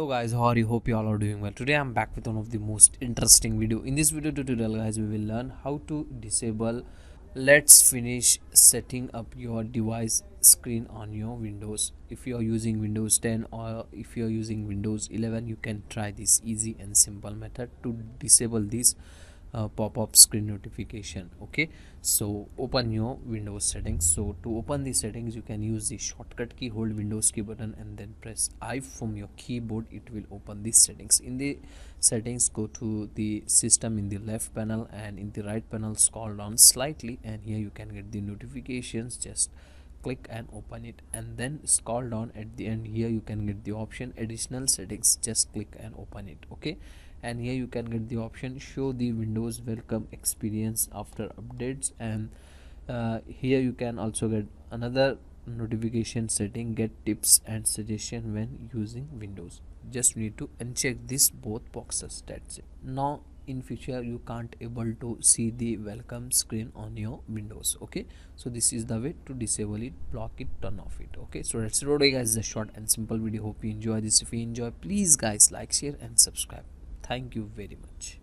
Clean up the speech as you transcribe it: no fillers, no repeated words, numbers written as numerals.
guys, how are you? Hope you all are doing well. Today I'm back with one of the most interesting video. In this video tutorial guys, we will learn how to disable. Let's finish setting up your device screen on your Windows. If you are using Windows 10 or if you are using Windows 11, you can try this easy and simple method to disable this pop-up screen notification. Okay, so open your Windows settings. So to open the settings, you can use the shortcut key, hold Windows key button and then press I from your keyboard. It will open these settings. In the settings, go to the system in the left panel, and in the right panel scroll down slightly, and here you can get the notifications. Just click and open it, and then scroll down at the end. Here you can get the option additional settings. Just click and open it. Okay, and here you can get the option show the Windows welcome experience after updates, and here you can also get another notification setting, get tips and suggestion when using Windows. Just need to uncheck this both boxes. That's it. Now in future you can't able to see the welcome screen on your Windows. Okay, so this is the way to disable it, block it, turn off it. Okay, so that's it today guys. The short and simple video. Hope you enjoy this. If you enjoy, please guys like, share and subscribe. Thank you very much.